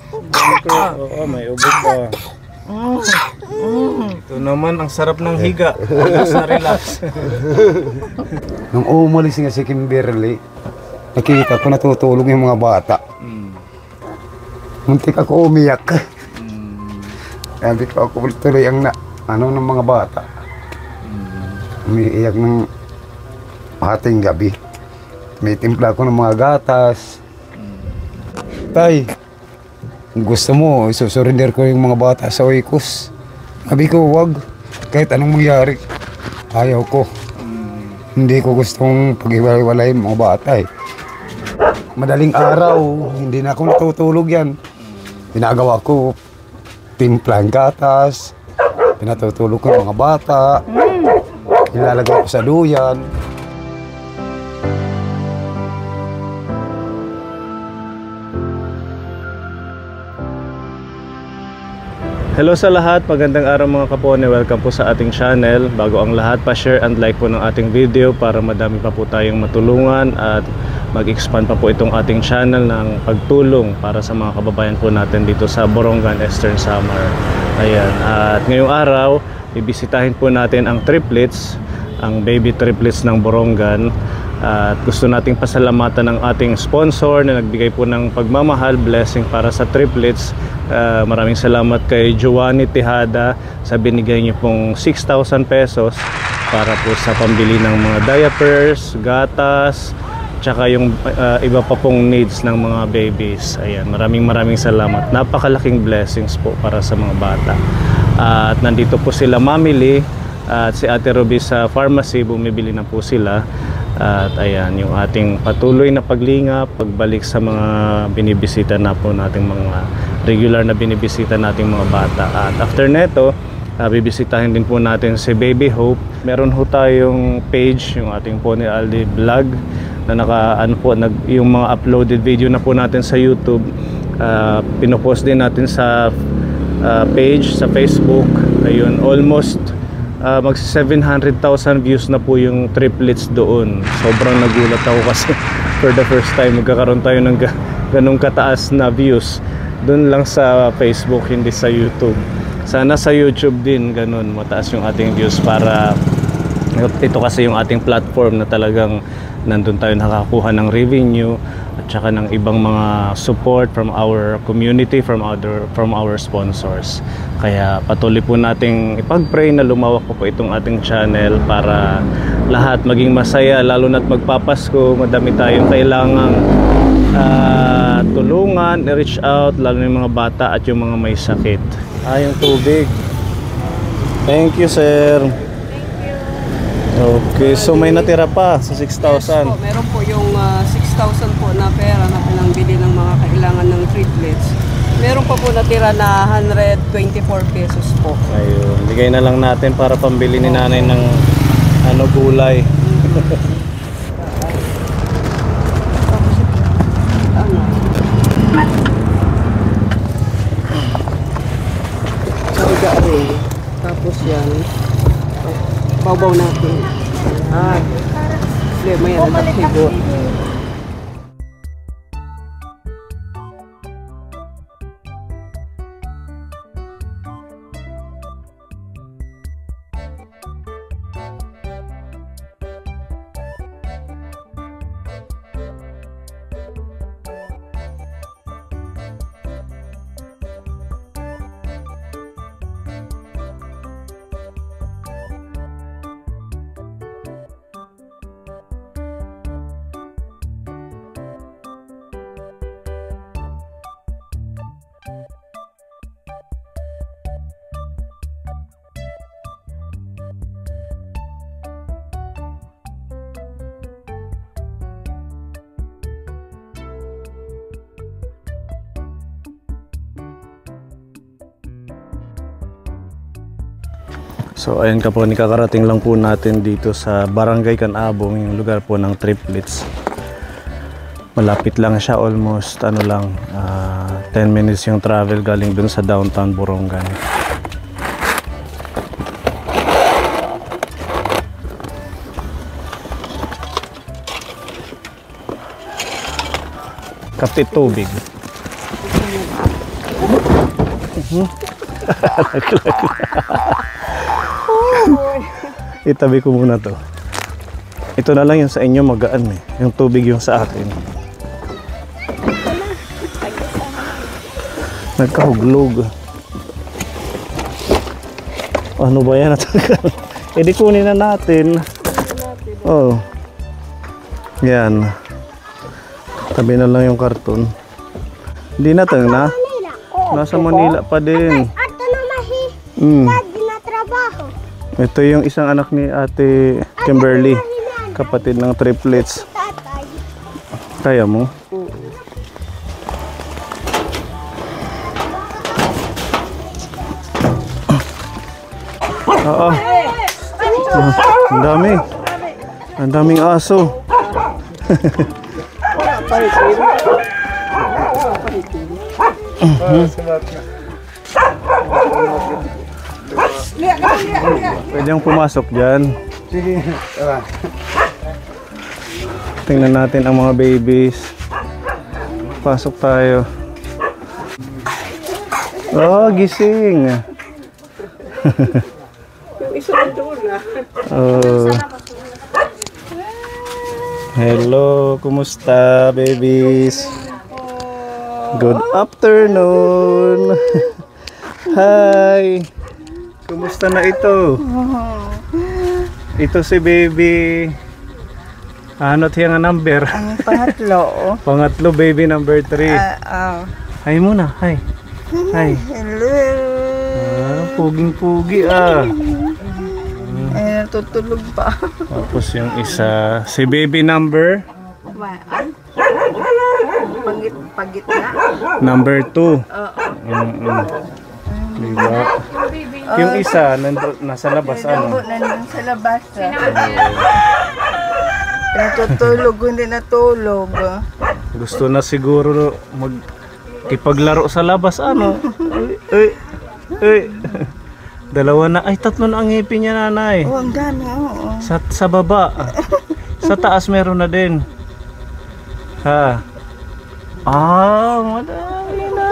Oo, may ubod pa. Ito naman, ang sarap ng higa. Relax na relax. Nung umalis nga si Kimberly, nakita ko natutulog yung mga bata. Muntik ako umiyak. Sabi ko ako tuloy ang ng mga bata. Umiiyak ng ating gabi. May timpla ko ng mga gatas. Tay, gusto mo, isusurrender ko yung mga bata sa Oikos. Sabi ko, wag. Kahit anong mangyari, ayaw ko. Hindi ko gustong pag-iwalay-walayin mga bata eh. Madaling araw, hindi na ako natutulog yan. Ginagawa ko, timplang gatas, pinatutulog ko ng mga bata, ilalagay ko sa duyan. Hello sa lahat, magandang araw mga kapone, welcome po sa ating channel. Bago ang lahat, pa-share and like po ng ating video para madami pa po tayong matulungan at mag-expand pa po itong ating channel ng pagtulong para sa mga kababayan po natin dito sa Borongan, Eastern Samar. Ayan, at ngayong araw, bibisitahin po natin ang triplets, ang baby triplets ng Borongan. At gusto nating pasalamatan ng ating sponsor na nagbigay po ng pagmamahal, blessing para sa triplets. Maraming salamat kay Giovanni Tejada sa binigay niyo pong 6,000 pesos para po sa pambili ng mga diapers, gatas, tsaka yung iba pa pong needs ng mga babies. Ayan, maraming salamat. Napakalaking blessings po para sa mga bata. At nandito po sila mamili at si Ate Ruby sa pharmacy, bumibili na po sila. At ayan, yung ating patuloy na paglingap, pagbalik sa mga binibisita na po nating mga regular na binibisita nating mga bata. At after neto, bibisitahin din po natin si Baby Hope. Meron ho tayong page, yung ating Pony Aldi vlog na yung mga uploaded video na po natin sa YouTube. Pinopost din natin sa page sa Facebook. Ayun, almost mag 700,000 views na po yung triplets doon. Sobrang nagulat ako kasi for the first time magkakaroon tayo ng ganong kataas na views doon lang sa Facebook, hindi sa YouTube. Sana sa YouTube din ganun mataas yung ating views para ito kasi yung ating platform na talagang nandun tayo nakakuha ng revenue at saka ng ibang mga support from our community, from our sponsors. Kaya patuloy po nating ipag-pray na lumawak po itong ating channel para lahat maging masaya, lalo na't magpapasko, madami tayong kailangang tulungan, i-reach out, lalo yung mga bata at yung mga may sakit. Yung tubig. Thank you, sir. Okay, so may natira pa sa 6,000. Yes po, meron po yung 6,000 po na pera na pinangbili ng mga kailangan ng triplets. Meron pa po natira na 124 pesos po. Ayun, bigay na lang natin para pambili ni nanay ng gulay. Tapos yan, babaw natin. Problema yan, nagtigo. So ayun ka po, nikakarating lang po natin dito sa Barangay Canabong, yung lugar po ng triplets. Malapit lang siya, almost 10 minutes yung travel galing dun sa downtown Borongan. Kapit tubig. Itabi ko muna to. Ito na lang yung sa inyo magaan eh. Yung tubig yung sa akin. Nagkahuglog. Ano ba yan? E di kunin na natin. Oh. Yan. Tabi na lang yung karton. Hindi na tayo na. Nasa Manila pa din. Ito yung isang anak ni Ate Kimberly. Kapatid ng triplets. Kaya mo? Oo. Ang dami. Ang daming aso. Pwede yung pumasok dyan. Sige. Tingnan natin ang mga babies. Pasok tayo. Oh, gising. Oh. Hello, kumusta babies? Good afternoon. Hi. Kumusta na ito? Ito si baby. Ano tiya nga number? Ang pangatlo. Pangatlo, baby number 3. Hi muna, hi. Hi. Hello. Puging-pugi ah. Ay, natutulog pa. Tapos yung isa, si baby number? Pagit na. Number 2. Diba? Yung isa, nasa labas, ano? Nandun sa labas. Natutulog, hindi natulog. Gusto na siguro ipaglaro sa labas, ano? Ay. Dalawa na, ay tatlo na ang ngipin niya, nanay. Oh, ang dami, oo. Sa baba. Sa taas meron na din. Ha? Madami na.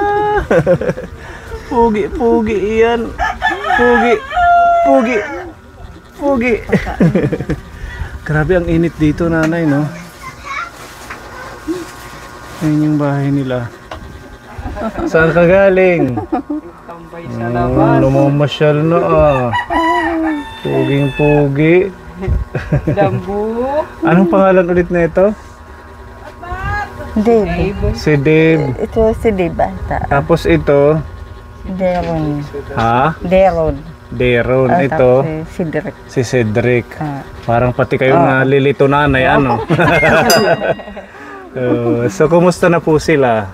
Pugi iyan. Pugi. Grabe ang init dito, nanay, no? Ayun yung bahay nila. Saan ka galing? Lumamasyal na ah. Puging-pugi. Lambu. Anong pangalan ulit na ito? Dave. Si Dave. Ito si Dave bata. Tapos ito, Deron. ha? Deron. Deron. Ito, Si Cedric. si Cedric. Parang pati kayo nalilito, nanay, ano? So, kumusta na po sila?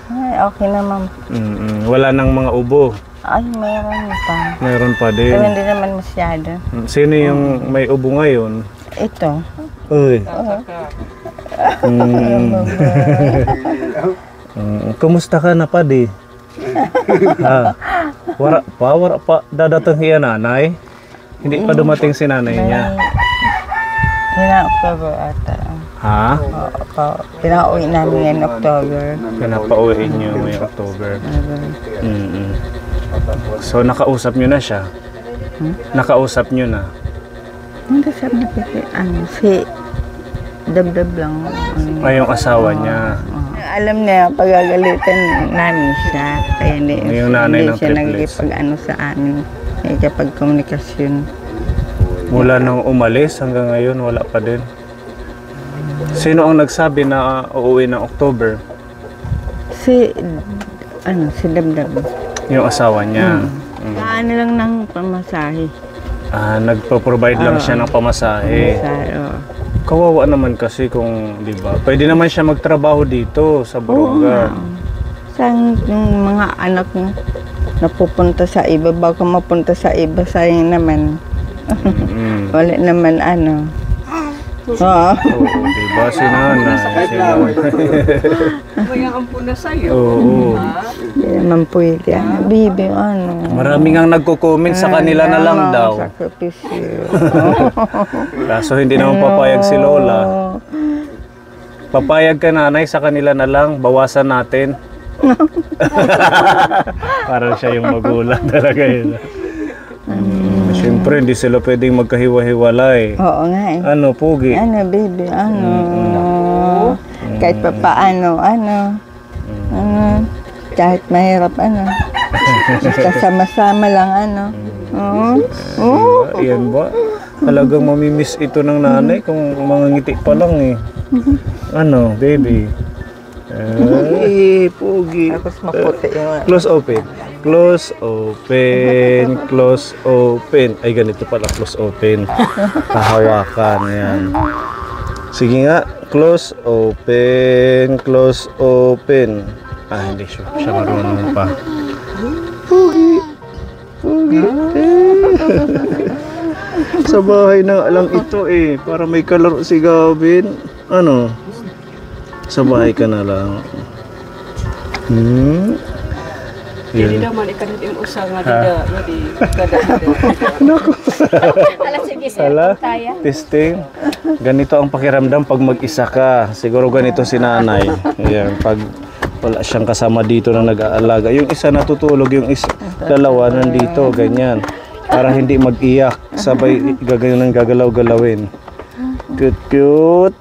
Ay, okay naman. Wala nang mga ubo. Ay, mayroon pa. Meron pa Pero din. hindi naman masyado. Sino yung may ubo ngayon? Ito. Uy. Kumusta ka na, Padi? Ha? Wara pa dadatang hiya nanay? Hindi pa dumating si nanay niya. October ata. Ha? Pinauwi namin ngayon October. Pinapauwiin niyo ngayong October. So nakausap niyo na siya? Nakausap niyo na? Hindi sabi na si Dabdab lang. Ay, yung asawa niya. Alam niya, pagagalitan namin siya. Kaya Yung nanay hindi ng siya triplets. nagipag-ano sa amin. Nagipag-komunikasyon. Mula nung umalis hanggang ngayon, wala pa din. Sino ang nagsabi na uuwi ng October? Si Dabdab. Yung asawa niya. Ano lang ng pamasahe. Nagpo-provide lang siya ng pamasahe. Kawawa naman kasi kung, di ba? Pwede naman siya magtrabaho dito sa Borongan. Saan yung mga anak niya napupunta sa iba, baka mapunta sa iba, sayang naman. Wala naman ano. Oo, di ba? Si nanay. May ampo na sa'yo. Oo. hindi naman pwede. Bibi, ano. Maraming ang nagko-comment sa kanila na lang daw. Sakripisyo. Kaso hindi naman papayag si Lola. Papayag ka, nanay, sa kanila na lang, bawasan natin. Parang siya yung magulang talaga yun. Siyempre, hindi sila pwedeng magkahiwa-hiwalay. Oo nga eh. Ano, Pogi? Ano, baby, ano. Kahit pa paano, ano. Kahit mahirap, ano. Kasama-sama lang, ano. Yan ba? Talagang mamimiss ito ng nanay kung mga ngiti pa lang eh. Ano, baby? Pogi. Tapos maputi yung... Close open. Close open. Close open. Ay, ganito pala. Close open. Kahawakan. Ayan. Sige nga. Close open. Close open. Ah, hindi siya marunong pa. Pogi. Pogi. Sa bahay na lang ito eh. Para may kalaro si Gavin. Ano? Sa bahay ka na lang. Hindi naman ikanit yung usa nga dida. Naku. Ala, testing. Ganito ang pakiramdam pag mag-isa ka. Siguro ganito si nanay. Ayan, pag wala siyang kasama dito na nag-aalaga. Yung isa natutulog, yung isa, dalawa nandito, ganyan. Para hindi mag-iyak. Sabay gaganyan ng gagalaw-galawin. Cute, cute.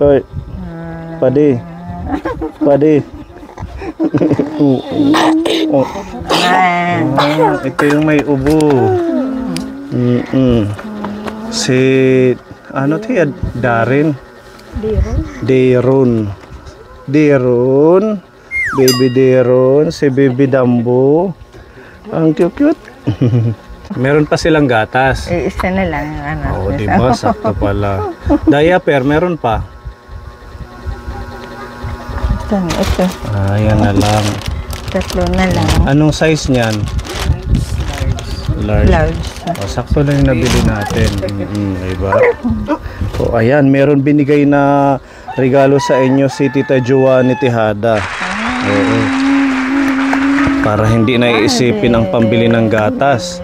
Hoy. Padi. Padi. Ito yung may ubo. Si ano tiya? Darin. Deron. Deron. Baby Deron. Si Baby Dambo. Ang cute. Meron pa silang gatas. Isa na lang, ano. Oo, diba? Sakto pala. Diaper, meron pa. Ito. Ayan na lang. Tatlo na lang. Anong size niyan? Large. Large. O, sakto lang yung nabili natin. Diba? O, ayan, meron binigay na regalo sa inyo si Tita Joanny Tejada. Oo. Para hindi na iisipin ang pambili ng gatas.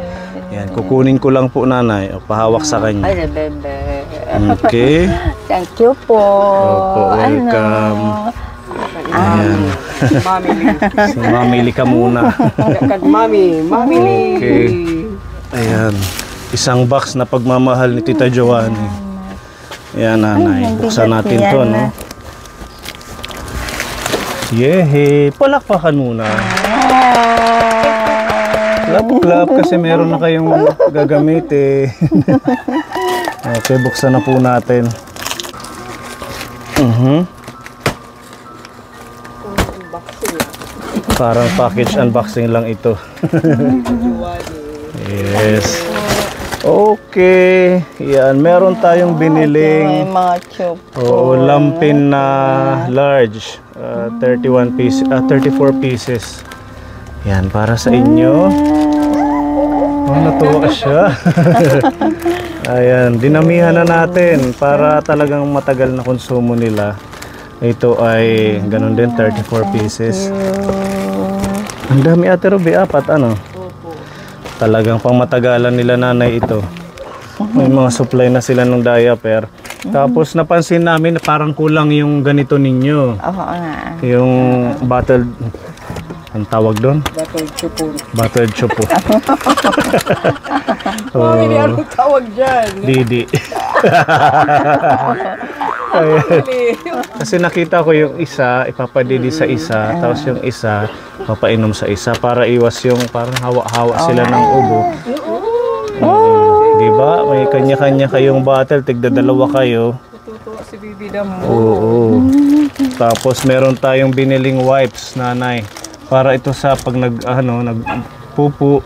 Yan, kukunin ko lang po nanay. O, pahawak sa kanya. Ay, bebe. Okay. Thank you po. Opo, welcome. Ayan. So, mamili ka muna. Mami. Okay. Ayan. Isang box na pagmamahal ni Tita Joanny. Ayan, nanay. Buksan natin to, no? Yehe. Palakpakan muna. Clap kasi meron na kayong gagamitin. Okay, buksan na po natin. Parang package unboxing lang ito. Yes. Okay. Yan, meron tayong biniling May mga tube. lampin na large. 34 pieces. Yan, para sa inyo. Oh, natuwa siya. Ayan, dinamihan na natin para talagang matagal na konsumo nila. Ito ay ganun din, 34 pieces. Ang dami, Ate Ruby, 4 ano? Talagang pang matagalan nila nanay ito. May mga supply na sila ng diaper. Tapos napansin namin na parang kulang yung ganito ninyo. Oo nga. Yung bottled, ang tawag doon? Bottled chupo. Mami, anong tawag dyan? Didi. Kasi nakita ko yung isa, ipapadidi sa isa, tapos yung isa, papainom sa isa para iwas yung parang hawa-hawa sila ng ubo. Diba? May kanya-kanya kayong bottle, tigda-dalawa kayo. Tutuwa si Bibi Dam. Oo. Tapos meron tayong biniling wipes, nanay. Para ito sa pag nagpupo,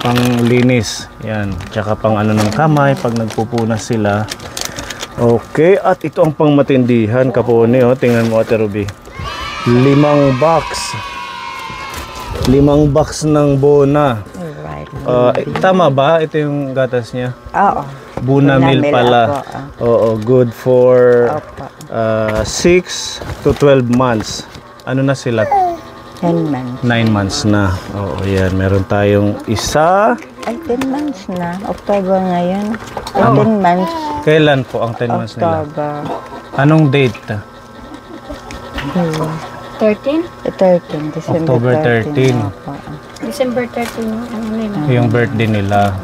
pang linis. Yan. Tsaka pang ng kamay, pag nagpupo na sila. Okay, at ito ang pangmatindihan, kapone, oh. Tingnan mo, Ate Ruby. 5 box. 5 box ng Bona. Tama ba? Ito yung gatas niya? Oo. Bunamil pala. Oo, good for 6 to 12 months. Ano na sila? 10 months. 9 months na. Oo, yan. Meron tayong isa. Ay, 10 months na. October ngayon. 10 months. Kailan po ang 10 months nila? October. Anong date? 13? 13, December October 13. Opo. December 13 yung ano nila. Yung birthday nila.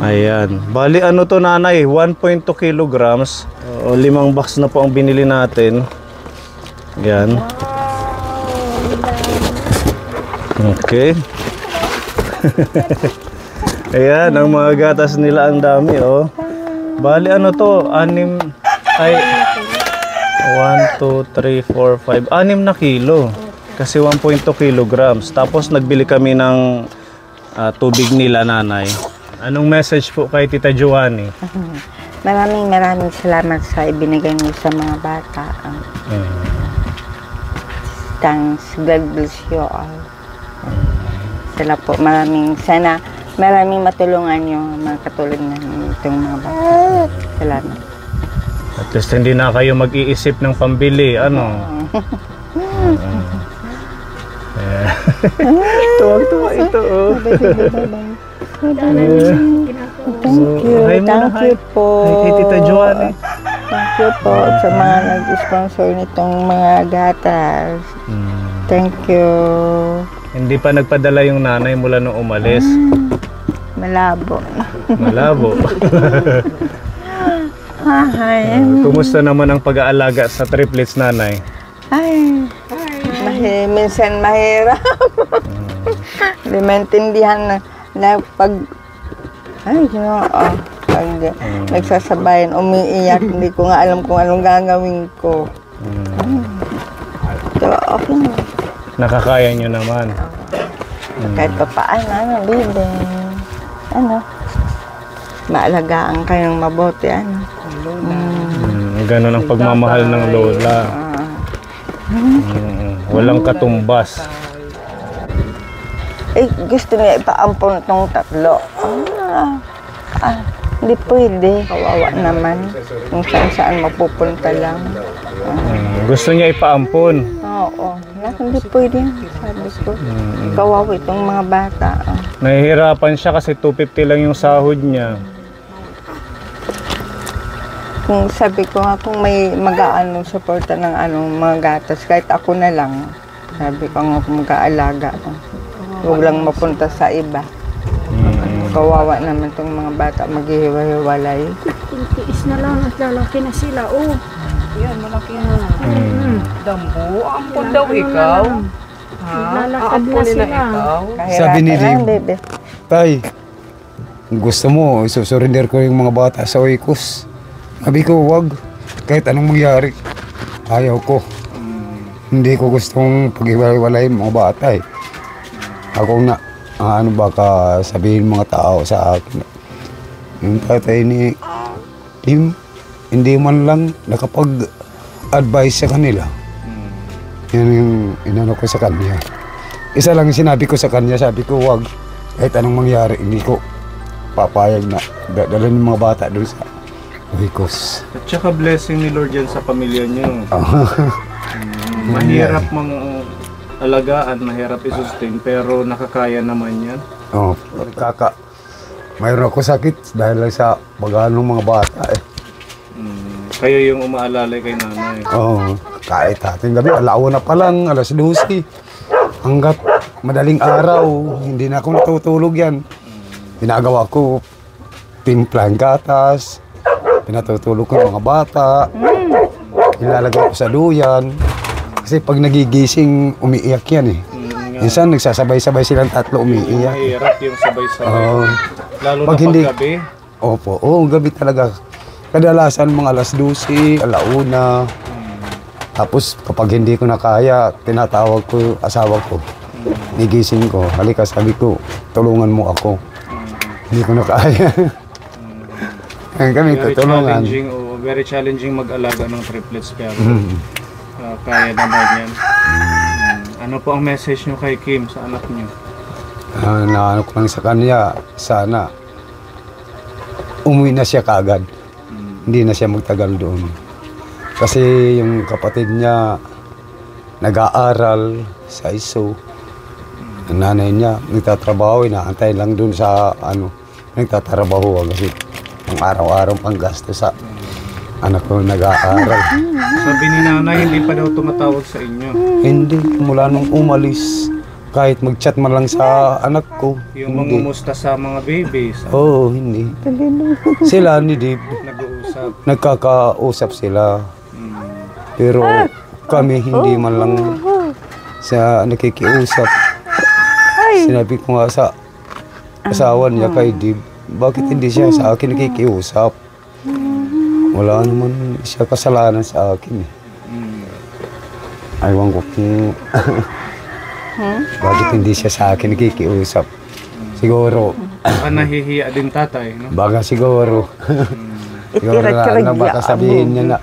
Ayan. Bali ano to nanay, 1.2 kilograms. O 5 box na po ang binili natin. Yan. Okay. Ayan, ang mga gatas nila ang dami oh. Bali ano to, 6 ay 1, 2, 3, 4, 5, 6 na kilo. Kasi 1.2 kilograms. Tapos nagbili kami ng tubig nila nanay. Anong message po kay Tita Joanny? Maraming salamat sa ibinigay niyo sa mga bata. Thanks, God bless you all. Sila po, sana maraming matulungan niyo mga katulad na itong mga bata. Salamat. At least hindi na kayo mag-iisip ng pambili, ano? Tuwag-tuwa ito, oh. Thank you. Hi muna, Thank you po. Hi kay Tita Joanny. Thank you po sa mga nag-sponsor nitong mga gatas. Thank you. Hindi pa nagpadala yung nanay mula nung umalis. Malabo. Malabo. Ay, Kumusta naman ang pag-aalaga sa triplets nanay? ay. Minsan mahirap. Hindi maintindihan na pag pag nagsasabayan, umiiyak, hindi ko nga alam kung anong gagawin ko. So, okay na. Nakakaya nyo naman. Kahit pa paano, bibe. Maalagaan kayong mabuti, Ganon ang pagmamahal ng lola. Walang katumbas. Gusto niya ipaampon itong 3. Hindi pwede. Kawawa naman. Kung saan mapupunta lang. Gusto niya ipaampon. Oo. Hindi pwede. Sabi ko. Kawawa itong mga bata. Nahihirapan siya kasi 250 lang yung sahod niya. Kung sabi ko nga, kung may mag-aano, suporta ng mga gatas, kahit ako na lang. Sabi ko nga kung mag-aalaga. Huwag lang mapunta sa iba. Kawawa naman itong mga bata, maghihiwa-hiwalay. Tiis na lang at lalaki na sila. Oh. Yan, malaki na. Dambo, ampun daw ikaw. Lalakad na sila. Sabi ni Lim, bebe. Tay, gusto mo, isusurrender ko yung mga bata sa Oikos. Sabi ko, wag. Kahit anong mangyari, ayaw ko. Hindi ko gustong pag-iwalay mga bata eh. Ako na, baka sabihin mga tao sa akin. Yung tatay ni Tim, hindi man lang nakapag-advise sa kanila. Yan yung inano ko sa kanya. Isa lang sinabi ko sa kanya, sabi ko, wag. Kahit anong mangyari, hindi ko papayag na dadalhin yung mga bata doon sa Oikos. At saka blessing ni Lord yan sa pamilya niyo. Mahirap mang alagaan, mahirap i-sustain, pero nakakaya naman yan. Mayroon ako sakit dahil lang sa pag-ano ng mga bata eh. Kayo yung umaalalay kay nanay. Kahit ating gabi, alauna pa lang, 12:00. Hanggat madaling araw, hindi na ako natutulog yan. Ginagawa ko, timplang gatas, pinatutulog ko ng mga bata, ilalagay ko sa duyan. Kasi pag nagigising, umiiyak yan eh. Minsan nagsasabay-sabay silang 3 umiiyak. Mahirap yung sabay-sabay. Lalo Pag na hindi, paggabi. Opo, gabi talaga. Kadalasan mga 12:00, alauna. Tapos kapag hindi ko na kaya, tinatawag ko yung asawa ko. Nigising ko, halika sabi ko, tulungan mo ako. Hindi ko na kaya. Kami tutulungan. Very challenging mag-alaga ng triplets pero kaya naman yan. Ano po ang message nyo kay Kim sa anak nyo? Naano ko lang sa kanya, sana umuwi na siya kaagad. Hindi na siya magtagal doon. Kasi yung kapatid niya nag-aaral sa ISO. Ang nanay niya nagtatrabaho, inaantay lang doon sa nagtatrabaho kasi ang araw-araw pang gasto sa anak ko nag-aaral. Sabi ni nanay, hindi pa daw tumatawag sa inyo. Hindi, mula nung umalis, kahit mag-chat man lang sa anak ko. Yung hindi. mangumusta sa mga babies, Oo, hindi. Sila ni Dave, nag-uusap. nagkakausap sila. Pero kami hindi man lang sa nakikiusap. Sinabi ko nga sa asawa niya kay Dave, bakit hindi siya sa akin nakikiusap? Wala naman siya kasalanan sa akin. Aywan ko kung bakit hindi siya sa akin nakikiusap. Siguro, Baka nahihiya din tatay, no? baka siguro. Siguro na baka sabihin niya na,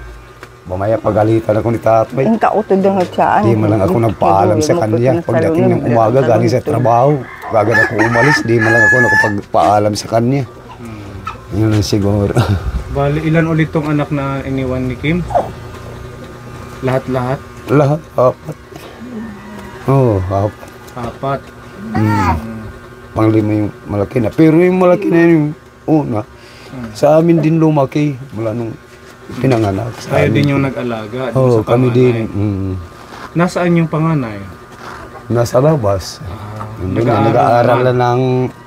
mamaya pagalitan ako ni tatay. Ang kautod ng siya. Di man lang ako nagpaalam sa kanya. Pagdating ng umaga, galing sa trabaho. Bago ako umalis, di man lang ako nakapagpaalam sa kanya. Yun lang siguro. Bali, ilan ulit tong anak na iniwan ni Kim? Lahat-lahat? Lahat, apat. Oo, apat. Apat. Panglima yung malaki na. Pero yung malaki na yung una, sa amin din lumaki mula nung pinanganak. Sa Kayo amin. din yung nag-alaga. Oo, sa kami panganay. din. Nasaan yung panganay? Nasa labas. Nag-aaral Nag-aaral na ng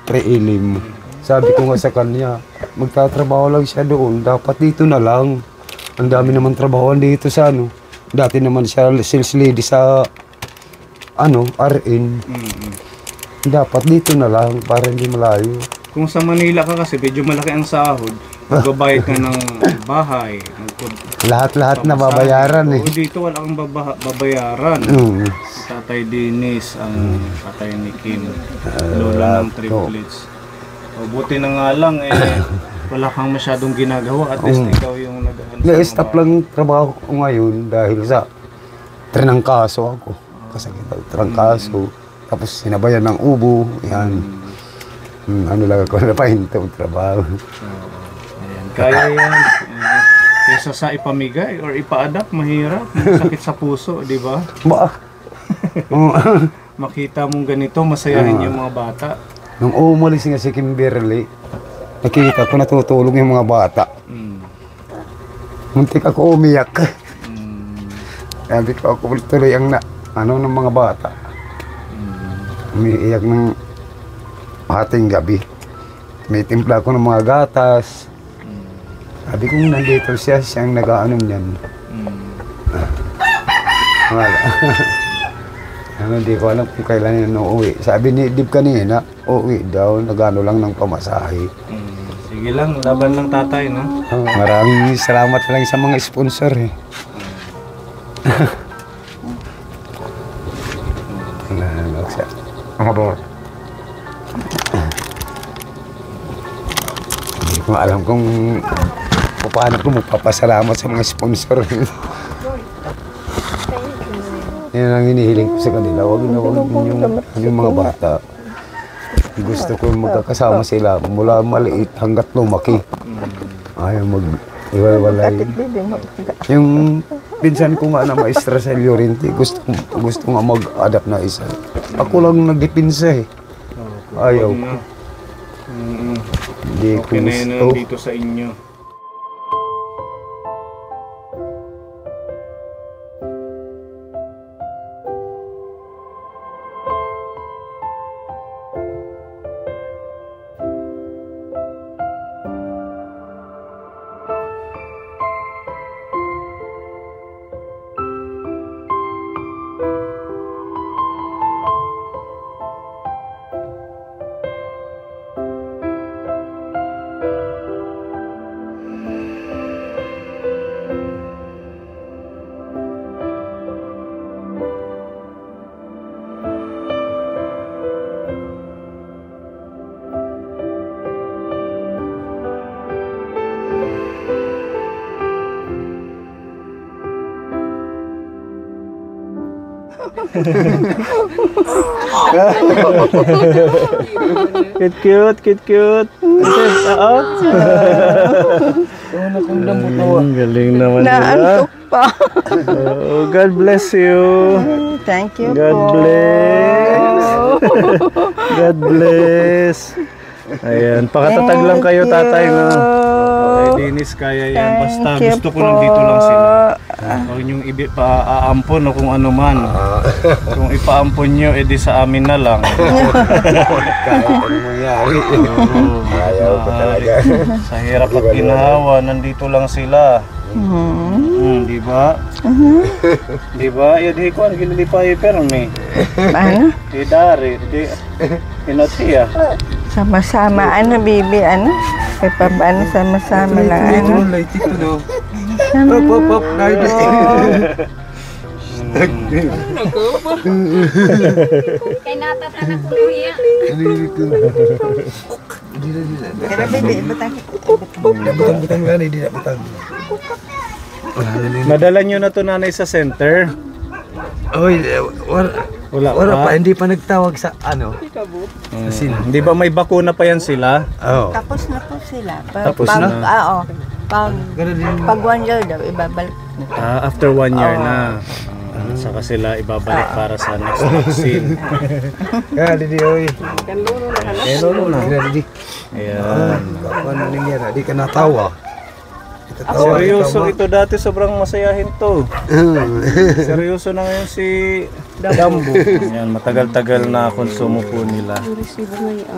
pre-elim. Sabi ko nga sa kanya, magtatrabaho lang siya doon. Dapat dito na lang. Ang dami naman trabaho dito sa ano. Dati naman siya sales lady sa RN. Dapat dito na lang para hindi malayo. Kung sa Manila ka kasi, medyo malaki ang sahod. Magbabayad ka ng bahay. Lahat-lahat na babayaran eh. Oo, dito wala kang babayaran. Si Tatay Dennis, ang tatay ni Kim. Lola ng triplets. O, buti na nga lang wala kang masyadong ginagawa. At least ikaw yung nag-ano. Na-stop lang trabaho ko ngayon dahil sa trangkaso ako. Kasakit ako, trangkaso. Tapos sinabayan ng ubo. Yan. Ano lang ako napahinto trabaho. Ayan, kaya yan. Kaysa sa ipamigay or ipa-adapt, mahirap. Sakit sa puso, di ba? Ba? Makita mong ganito, masayahin yung mga bata. Nung umalis nga si Kimberly, nakita ko natutulog yung mga bata. Muntik ako umiyak. Sabi ko ako tuloy ang ng mga bata. Umiiyak ng hating gabi. May timpla ko ng mga gatas. Sabi ko nandito siyang nag-aanom niyan. Wala. Hindi ko alam kung kailan yan uuwi. Sabi ni Dib kanina, uuwi daw, nag-ano lang ng pamasahe. Sige lang, laban lang tatay, no? Maraming salamat lang sa mga sponsor eh. Mga boss. Hindi ko alam kung paano ko magpapasalamat sa mga sponsor. Yan ang hinihiling ko sa kanila. Huwag yung mga bata. Gusto ko magkakasama sila mula maliit hanggat lumaki. Ayaw mag-iwalay. Yung pinsan ko nga na maestra sa Llorente, gusto nga mag-adapt na isa. Ako lang nagdipinsa eh. Ayaw ko. Hindi ko Okay na yun gusto. dito sa inyo. Cute. Oo. Galing naman nila. Naantok pa. Oh, God bless you. Thank you God po. bless. God bless. Ayan, pakatatag lang kayo tatay, no? Kay Dennis, kaya yan. Basta Thank you gusto ko po. nandito lang sila. Huwag niyong ipaampon o kung ano man. Kung ipaampon niyo, edi sa amin na lang. Kahit anong mangyari. Ayaw ko talaga. Sa hirap at ginhawa, nandito lang sila. Di ba? Di ba? Di ko ang ginilipay perme. Ano? Di dari, di inatiya. Sama-sama, ano, bibi, ano? Kaya pa ba, ano, sama-sama lang, ano? Light ito no. Pop, light. Kay natatanak ko luya. Kaya bibi, batang. Butang lang, hindi na butang. Madala nyo na to nanay sa center. Oy, Wala pa, pa. hindi pa nagtawag sa ano. Hindi ba may bakuna pa yan sila? Oo. Tapos na po sila. Tapos na? Oo. Pag 1 year daw, ibabalik. After 1 year na. Saka sila ibabalik para sa next vaccine. Kaya didi oy. Lolo na. Didi. Ayan. Ano niya, di ka natawa. Seryoso ito dati, sobrang masayahin to. Seryoso na ngayon si Dambo. Ayan, matagal-tagal na konsumo po nila.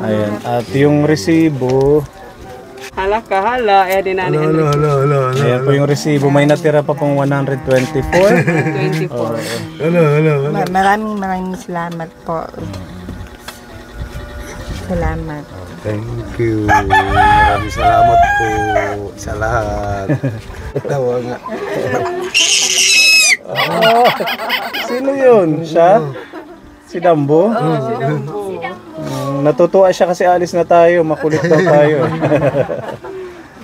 Ayan, at yung resibo, Hala ka hala, eh di nani Hello. ayan po yung resibo, may natira pa pong 124. 24. Hello. Maraming salamat po. Salamat. Thank you. Maraming salamat po sa lahat. Tawa nga. Sino yun? Siya? Si Dambo? Natutuwa siya kasi alis na tayo, makulit daw tayo.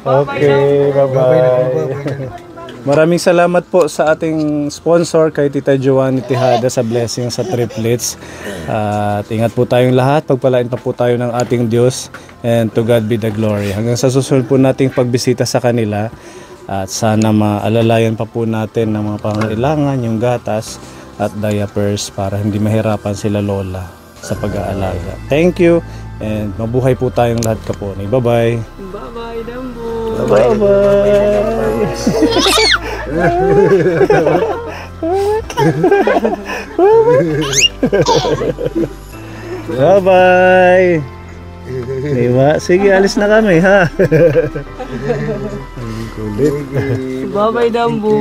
Okay, bye-bye. Maraming salamat po sa ating sponsor kay Tita Joanny Tejada sa blessing sa triplets. At ingat po tayong lahat, pagpalain pa po tayo ng ating Diyos, and to God be the glory. Hanggang sa susunod po nating pagbisita sa kanila, at sana maalalayan pa po natin ng mga pangangailangan, yung gatas at diapers para hindi mahirapan sila lola sa pag-aalaga. Thank you, and mabuhay po tayong lahat kaponi. Bye-bye. Bye-bye, Dambo. Bye-bye. Diba? Sige, alis na kami, ha? Kulit. Bye-bye, Dambo.